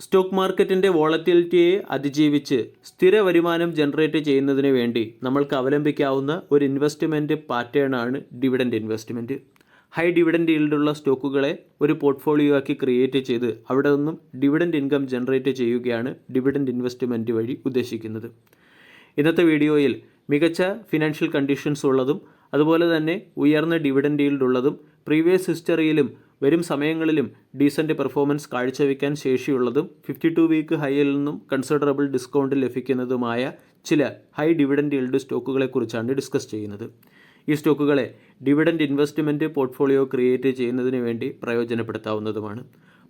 Stock മാർക്കറ്റിൻ്റെ വോളറ്റിലിറ്റിയെ അതിജീവിച്ച് സ്ഥിര വരുമാനം ജനറേറ്റ് ചെയ്യുന്നതിന് വേണ്ടി നമ്മൾക്ക് അവലംബിക്കാവുന്ന ഒരു ഇൻവെസ്റ്റ്മെൻറ്റ് പാറ്റേണാണ് ഡിവിഡൻഡ് ഇൻവെസ്റ്റ്മെൻറ്റ്. ഹൈ ഡിവിഡൻഡ് ഈൽഡുള്ള സ്റ്റോക്കുകളെ ഒരു പോർട്ട്ഫോളിയോ ആക്കി ക്രിയേറ്റ് ചെയ്ത് അവിടെ നിന്നും ഡിവിഡൻഡ് ഇൻകം ജനറേറ്റ് ചെയ്യുകയാണ് ഡിവിഡൻഡ് ഇൻവെസ്റ്റ്മെൻറ്റ് വഴി ഉദ്ദേശിക്കുന്നത്. ഇന്നത്തെ വീഡിയോയിൽ മികച്ച ഫിനാൻഷ്യൽ കണ്ടീഷൻസ് ഉള്ളതും അതുപോലെ തന്നെ ഉയർന്ന ഡിവിഡൻഡ് ഈൽഡ് ഉള്ളതും പ്രീവിയസ് ഹിസ്റ്ററിയിലും വരും സമയങ്ങളിലും ഡീസൻറ്റ് പെർഫോമൻസ് കാഴ്ചവെക്കാൻ ശേഷിയുള്ളതും 52 വീക്ക് ഹൈയിൽ നിന്നും കൺസിഡറബിൾ ഡിസ്കൗണ്ടിൽ ലഭിക്കുന്നതുമായ ചില ഹൈ ഡിവിഡൻഡ് ഈൽഡ് സ്റ്റോക്കുകളെക്കുറിച്ചാണ് ഡിസ്കസ് ചെയ്യുന്നത്. ഈ സ്റ്റോക്കുകളെ ഡിവിഡൻഡ് ഇൻവെസ്റ്റ്മെൻറ്റ് പോർട്ട്ഫോളിയോ ക്രിയേറ്റ് ചെയ്യുന്നതിന് വേണ്ടി പ്രയോജനപ്പെടുത്താവുന്നതുമാണ്.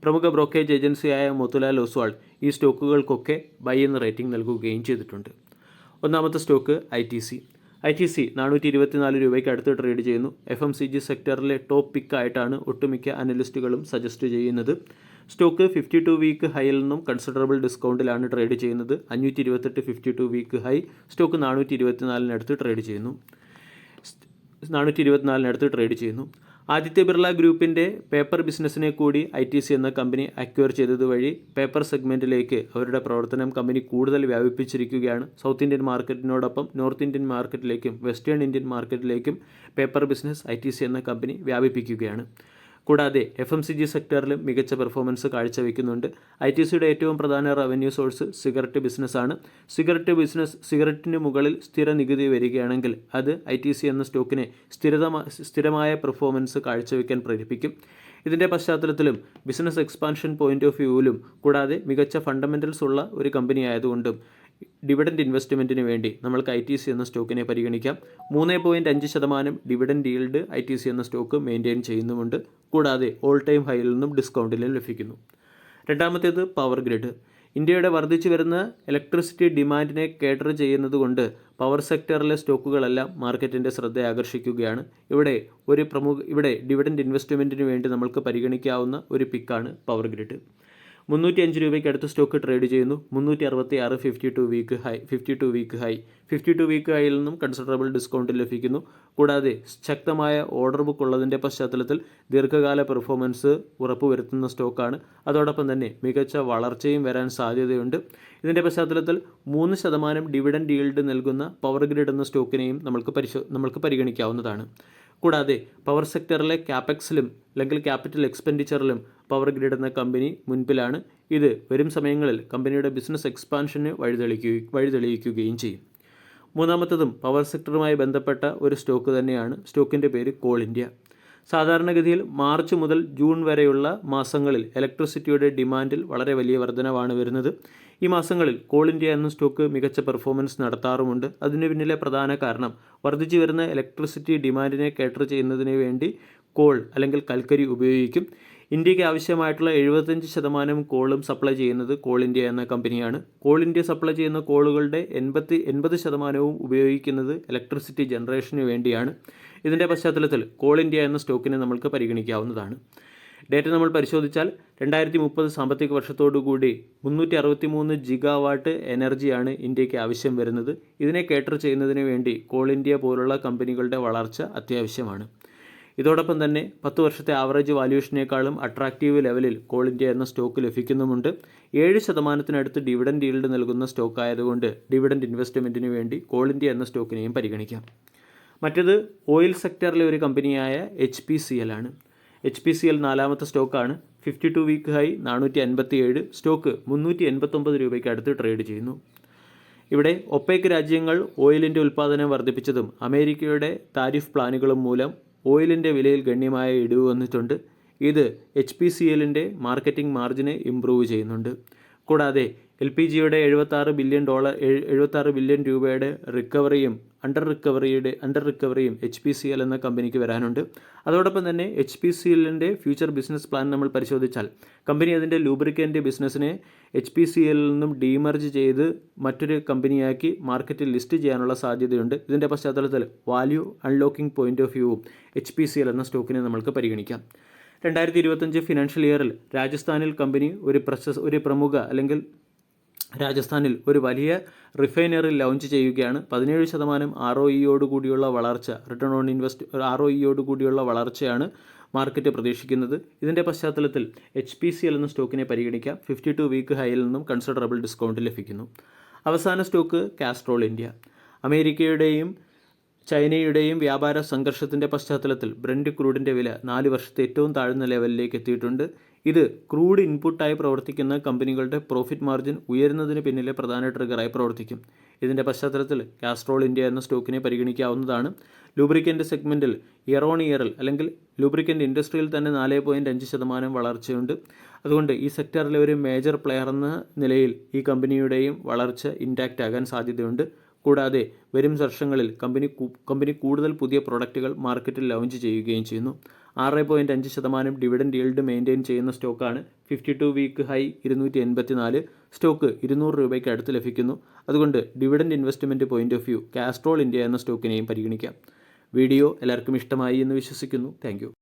പ്രമുഖ ബ്രോക്കേജ് ഏജൻസിയായ മോത്തിലാൽ ഒസ്വാൾ ഈ സ്റ്റോക്കുകൾക്കൊക്കെ ബൈ എന്ന റേറ്റിംഗ് നൽകുകയും ചെയ്തിട്ടുണ്ട്. ഒന്നാമത്തെ സ്റ്റോക്ക് ITC 424 രൂപയ്ക്ക് അടുത്ത് ട്രേഡ് ചെയ്യുന്നു. FMCG സെക്ടറിലെ ടോപ്പ് പിക്കായിട്ടാണ് ഒട്ടുമിക്ക അനലിസ്റ്റുകളും സജസ്റ്റ് ചെയ്യുന്നത്. സ്റ്റോക്ക് 52 വീക്ക് ഹൈയിൽ നിന്നും കൺസിഡറബിൾ ഡിസ്കൗണ്ടിലാണ് ട്രേഡ് ചെയ്യുന്നത്. 528 52 വീക്ക് ഹൈ. സ്റ്റോക്ക് 424 ട്രേഡ് ചെയ്യുന്നു. ആദിത്യ ബിർള ഗ്രൂപ്പിൻ്റെ പേപ്പർ ബിസിനസ്സിനെ കൂടി ITC എന്ന കമ്പനി അക്വയർ ചെയ്തതുവഴി പേപ്പർ സെഗ്മെൻറ്റിലേക്ക് അവരുടെ പ്രവർത്തനം കമ്പനി കൂടുതൽ വ്യാപിപ്പിച്ചിരിക്കുകയാണ്. സൗത്ത് ഇന്ത്യൻ മാർക്കറ്റിനോടൊപ്പം നോർത്ത് ഇന്ത്യൻ മാർക്കറ്റിലേക്കും വെസ്റ്റേൺ ഇന്ത്യൻ മാർക്കറ്റിലേക്കും പേപ്പർ ബിസിനസ് ITC എന്ന കമ്പനി വ്യാപിപ്പിക്കുകയാണ്. കൂടാതെ FMCG സെക്ടറിലും മികച്ച പെർഫോമൻസ് കാഴ്ചവെക്കുന്നുണ്ട്. ITCയുടെ ഏറ്റവും പ്രധാന റവന്യൂ സോഴ്സ് സിഗരറ്റ് ബിസിനസ്സാണ്. സിഗരറ്റിന് മുകളിൽ സ്ഥിര നികുതി വരികയാണെങ്കിൽ അത് ITC എന്ന സ്റ്റോക്കിനെ സ്ഥിരമായ പെർഫോമൻസ് കാഴ്ചവെക്കാൻ പ്രേരിപ്പിക്കും. ഇതിൻ്റെ പശ്ചാത്തലത്തിലും ബിസിനസ് എക്സ്പാൻഷൻ പോയിന്റ് ഓഫ് വ്യൂവിലും കൂടാതെ മികച്ച ഫണ്ടമെൻ്റൽസ് ഉള്ള ഒരു കമ്പനി ആയതുകൊണ്ടും ഡിവിഡൻഡ് ഇൻവെസ്റ്റ്മെൻറ്റിന് വേണ്ടി നമ്മൾക്ക് ITC എന്ന സ്റ്റോക്കിനെ പരിഗണിക്കാം. 3.5% ഡിവിഡൻഡ് ഈൽഡ് ITC എന്ന സ്റ്റോക്ക് മെയിൻറ്റെയിൻ ചെയ്യുന്നുമുണ്ട്. കൂടാതെ ഓൾ ടൈം ഹൈയിൽ നിന്നും ഡിസ്കൗണ്ടിലും ലഭിക്കുന്നു. രണ്ടാമത്തേത് പവർ ഗ്രിഡ്. ഇന്ത്യയുടെ വർദ്ധിച്ചു വരുന്ന ഇലക്ട്രിസിറ്റി ഡിമാൻഡിനെ കേറ്റർ ചെയ്യുന്നതുകൊണ്ട് പവർ സെക്ടറിലെ സ്റ്റോക്കുകളെല്ലാം മാർക്കറ്റിൻ്റെ ശ്രദ്ധ ആകർഷിക്കുകയാണ്. ഇവിടെ ഡിവിഡൻഡ് ഇൻവെസ്റ്റ്മെൻറ്റിന് വേണ്ടി നമ്മൾക്ക് പരിഗണിക്കാവുന്ന ഒരു പിക്കാണ് പവർ ഗ്രിഡ്. 305 രൂപയ്ക്ക് അടുത്ത് സ്റ്റോക്ക് ട്രേഡ് ചെയ്യുന്നു. 366 52 വീക്ക് ഹൈയിൽ നിന്നും കൺസിഡറബിൾ ഡിസ്കൗണ്ടിൽ ലഭിക്കുന്നു. കൂടാതെ ശക്തമായ ഓർഡർ ബുക്ക് ഉള്ളതിൻ്റെ പശ്ചാത്തലത്തിൽ ദീർഘകാല പെർഫോമൻസ് ഉറപ്പുവരുത്തുന്ന സ്റ്റോക്കാണ്. അതോടൊപ്പം തന്നെ മികച്ച വളർച്ചയും വരാൻ സാധ്യതയുണ്ട്. ഇതിൻ്റെ പശ്ചാത്തലത്തിൽ 3% ഡിവിഡൻഡ് ഈൽഡ് നൽകുന്ന പവർ ഗ്രിഡ് എന്ന സ്റ്റോക്കിനെയും നമ്മൾക്ക് പരിഗണിക്കാവുന്നതാണ്. കൂടാതെ പവർ സെക്ടറിലെ ക്യാപെക്സിലും അല്ലെങ്കിൽ ക്യാപിറ്റൽ എക്സ്പെൻഡിച്ചറിലും പവർ ഗ്രിഡ് എന്ന കമ്പനി മുൻപിലാണ്. ഇത് വരും സമയങ്ങളിൽ കമ്പനിയുടെ ബിസിനസ് എക്സ്പാൻഷന് വഴിതെളിയിക്കുകയും ചെയ്യും. മൂന്നാമത്തതും പവർ സെക്ടറുമായി ബന്ധപ്പെട്ട ഒരു സ്റ്റോക്ക് തന്നെയാണ്. സ്റ്റോക്കിൻ്റെ പേര് കോൾ ഇന്ത്യ. സാധാരണഗതിയിൽ മാർച്ച് മുതൽ ജൂൺ വരെയുള്ള മാസങ്ങളിൽ ഇലക്ട്രിസിറ്റിയുടെ ഡിമാൻഡിൽ വളരെ വലിയ വർധനവാണ് വരുന്നത്. ഈ മാസങ്ങളിൽ കോൾ ഇന്ത്യ എന്ന സ്റ്റോക്ക് മികച്ച പെർഫോമൻസ് നടത്താറുമുണ്ട്. അതിന് പിന്നിലെ പ്രധാന കാരണം വർദ്ധിച്ചു വരുന്ന ഇലക്ട്രിസിറ്റി ഡിമാൻഡിനെ കേറ്റർ ചെയ്യുന്നതിന് വേണ്ടി കോൾ അല്ലെങ്കിൽ കൽക്കരി ഉപയോഗിക്കും. ഇന്ത്യക്ക് ആവശ്യമായിട്ടുള്ള 75% കോളും സപ്ലൈ ചെയ്യുന്നത് കോൾ ഇന്ത്യ എന്ന കമ്പനിയാണ്. കോൾ ഇന്ത്യ സപ്ലൈ ചെയ്യുന്ന കോളുകളുടെ 80% ഉപയോഗിക്കുന്നത് ഇലക്ട്രിസിറ്റി ജനറേഷന് വേണ്ടിയാണ്. ഇതിൻ്റെ പശ്ചാത്തലത്തിൽ കോൾ ഇന്ത്യ എന്ന സ്റ്റോക്കിനെ നമ്മൾക്ക് പരിഗണിക്കാവുന്നതാണ്. ഡേറ്റ നമ്മൾ പരിശോധിച്ചാൽ 2030 സാമ്പത്തിക വർഷത്തോടുകൂടി 363 ജിഗാവാട്ട് എനർജിയാണ് ഇന്ത്യക്ക് ആവശ്യം വരുന്നത്. ഇതിനെ കേറ്റർ ചെയ്യുന്നതിന് വേണ്ടി കോൾ ഇന്ത്യ പോലുള്ള കമ്പനികളുടെ വളർച്ച അത്യാവശ്യമാണ്. ഇതോടൊപ്പം തന്നെ 10 വർഷത്തെ ആവറേജ് വാല്യൂഷനേക്കാളും അട്രാക്റ്റീവ് ലെവലിൽ കോൾ ഇന്ത്യ എന്ന സ്റ്റോക്ക് ലഭിക്കുന്നുമുണ്ട്. 7% ഡിവിഡൻഡ് ഈൽഡ് നൽകുന്ന സ്റ്റോക്ക് ആയതുകൊണ്ട് ഡിവിഡൻഡ് ഇൻവെസ്റ്റ്മെൻറ്റിന് വേണ്ടി കോൾ ഇന്ത്യ എന്ന സ്റ്റോക്കിനെയും പരിഗണിക്കാം. മറ്റേത് ഓയിൽ സെക്ടറിലെ ഒരു കമ്പനിയായ HPCL ആണ്. HPCL നാലാമത്തെ സ്റ്റോക്കാണ്. 52 വീക്ക് ഹൈ 457. സ്റ്റോക്ക് 389 രൂപയ്ക്ക് അടുത്ത് ട്രേഡ് ചെയ്യുന്നു. ഇവിടെ ഒപെക് രാജ്യങ്ങൾ ഓയിലിൻ്റെ ഉൽപ്പാദനം വർദ്ധിപ്പിച്ചതും അമേരിക്കയുടെ താരിഫ് പ്ലാനുകളും മൂലം ഓയിലിൻ്റെ വിലയിൽ ഗണ്യമായ ഇടിവ് വന്നിട്ടുണ്ട്. ഇത് HPCLൻ്റെ മാർക്കറ്റിംഗ് മാർജിനെ ഇംപ്രൂവ് ചെയ്യുന്നുണ്ട്. കൂടാതെ LPGയുടെ $76 ബില്യൺ രൂപയുടെ അണ്ടർ റിക്കവറിയും HPCL എന്ന കമ്പനിക്ക് വരാനുണ്ട്. അതോടൊപ്പം തന്നെ HPCLൻ്റെ ഫ്യൂച്ചർ ബിസിനസ് പ്ലാൻ നമ്മൾ പരിശോധിച്ചാൽ കമ്പനി അതിൻ്റെ ലൂബ്രിക്കൻ്റ് ബിസിനസ്സിനെ HPCL നിന്നും ഡീമർജ് ചെയ്ത് മറ്റൊരു കമ്പനിയാക്കി മാർക്കറ്റിൽ ലിസ്റ്റ് ചെയ്യാനുള്ള സാധ്യതയുണ്ട്. ഇതിൻ്റെ പശ്ചാത്തലത്തിൽ വാല്യൂ അൺലോക്കിംഗ് പോയിന്റ് ഓഫ് വ്യൂവും HPCL എന്ന സ്റ്റോക്കിനെ നമ്മൾക്ക് പരിഗണിക്കാം. 2025 ഫിനാൻഷ്യൽ ഇയറിൽ രാജസ്ഥാനിൽ കമ്പനി രാജസ്ഥാനിൽ ഒരു വലിയ റിഫൈനറി ലോഞ്ച് ചെയ്യുകയാണ്. 17% ROEയോടുകൂടിയുള്ള വളർച്ചയാണ് മാർക്കറ്റ് പ്രതീക്ഷിക്കുന്നത്. ഇതിൻ്റെ പശ്ചാത്തലത്തിൽ HPCL എന്ന സ്റ്റോക്കിനെ പരിഗണിക്കാം. 52 വീക്ക് ഹൈയിൽ നിന്നും കൺസിഡറബിൾ ഡിസ്കൗണ്ട് ലഭിക്കുന്നു. അവസാന സ്റ്റോക്ക് കാസ്ട്രോൾ ഇന്ത്യ. അമേരിക്കയുടെയും ചൈനയുടെയും വ്യാപാര സംഘർഷത്തിൻ്റെ പശ്ചാത്തലത്തിൽ ബ്രന്റ് ക്രൂഡിൻ്റെ വില 4 വർഷത്തെ ഏറ്റവും താഴ്ന്ന ലെവലിലേക്ക് എത്തിയിട്ടുണ്ട്. ഇത് ക്രൂഡ് ഇൻപുട്ടായി പ്രവർത്തിക്കുന്ന കമ്പനികളുടെ പ്രോഫിറ്റ് മാർജിൻ ഉയരുന്നതിന് പിന്നിലെ പ്രധാന ട്രിഗറായി പ്രവർത്തിക്കും. ഇതിൻ്റെ പശ്ചാത്തലത്തിൽ കാസ്ട്രോൾ ഇന്ത്യ എന്ന സ്റ്റോക്കിനെ പരിഗണിക്കാവുന്നതാണ്. ലൂബ്രിക്കൻ്റ് സെഗ്മെൻറ്റിൽ ഇയർ ഓൺ ഇയറിൽ അല്ലെങ്കിൽ ലൂബ്രിക്കൻ്റ് ഇൻഡസ്ട്രിയിൽ തന്നെ 4.5% വളർച്ചയുണ്ട്. അതുകൊണ്ട് ഈ സെക്ടറിലെ ഒരു മേജർ പ്ലെയർ എന്ന നിലയിൽ ഈ കമ്പനിയുടെയും വളർച്ച ഇൻടാക്റ്റ് ആകാൻ സാധ്യതയുണ്ട്. കൂടാതെ വരും വർഷങ്ങളിൽ കമ്പനി കൂടുതൽ പുതിയ പ്രൊഡക്റ്റുകൾ മാർക്കറ്റിൽ ലോഞ്ച് ചെയ്യുകയും ചെയ്യുന്നു. 6.5% ഡിവിഡൻഡ് ഈൽഡ് മെയിൻറ്റെയിൻ ചെയ്യുന്ന സ്റ്റോക്കാണ്. 52 വീക്ക് ഹൈ 284. സ്റ്റോക്ക് 200 രൂപയ്ക്ക് അടുത്ത് ലഭിക്കുന്നു. അതുകൊണ്ട് dividend investment point of view Castrol India എന്ന സ്റ്റോക്കിനെയും പരിഗണിക്കാം. വീഡിയോ എല്ലാവർക്കും ഇഷ്ടമായി എന്ന് വിശ്വസിക്കുന്നു. താങ്ക്